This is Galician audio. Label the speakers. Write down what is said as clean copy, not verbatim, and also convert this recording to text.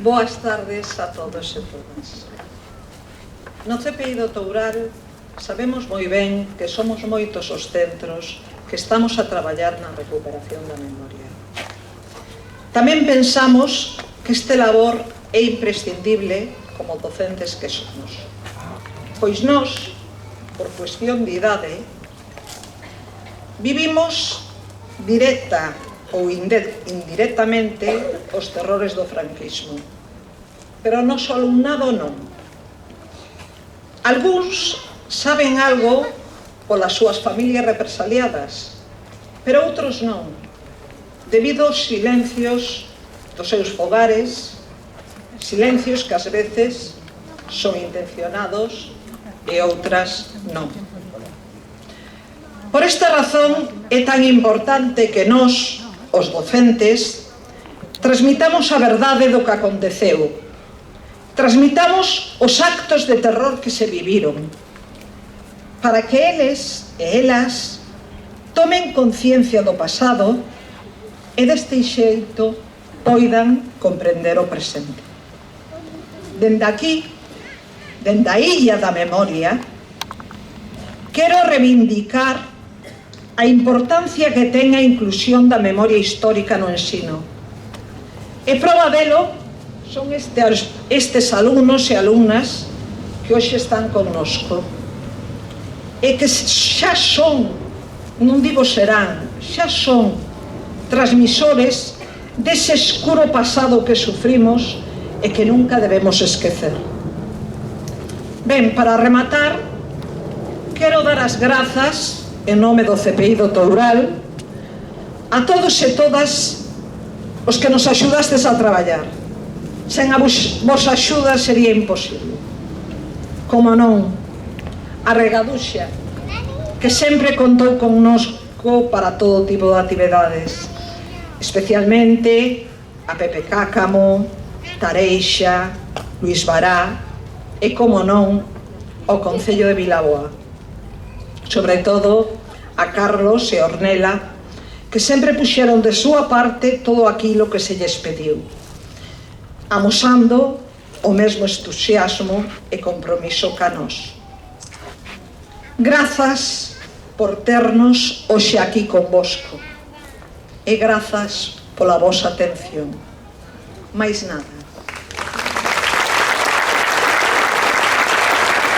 Speaker 1: Boas tardes a todos e todas. No CPI do Toural sabemos moi ben que somos moitos os centros que estamos a traballar na recuperación da memoria. Tamén pensamos que este labor é imprescindible como docentes que somos. Pois nós, por cuestión de idade, vivimos directa ou indirectamente os terrores do franquismo. Pero o noso alumnado non. Algúns saben algo polas súas familias represaliadas, pero outros non, debido aos silencios dos seus fogares, silencios que ás veces son intencionados e outras non. Por esta razón é tan importante que nós, os docentes, transmitamos a verdade do que aconteceu, transmitamos os actos de terror que se viviron, para que eles e elas tomen conciencia do pasado e deste xeito poidan comprender o presente. Dende aquí, dende a Illa da Memoria, quero reivindicar a importancia que ten a inclusión da memoria histórica no ensino. E proba delo son estes alumnos e alumnas que hoxe están connosco e que xa son, non digo serán, xa son transmisores dese escuro pasado que sufrimos e que nunca debemos esquecer. Ben, para rematar, quero dar as grazas en nome do CPI do Toural a todos e todas os que nos axudastes a traballar. Sen a vosa axuda sería imposible. Como non, a Regaduxa, que sempre contou connosco para todo tipo de actividades, especialmente a Pepe Cácamo, Tareixa, Luís Bará e, como non, o Concello de Vilaboa. Sobre todo a Carlos e Ornella, que sempre puxeron de súa parte todo aquilo que se lles pediu, amosando o mesmo entusiasmo e compromiso ca nós. Grazas por ternos hoxe aquí convosco e grazas pola vosa atención. Mais nada.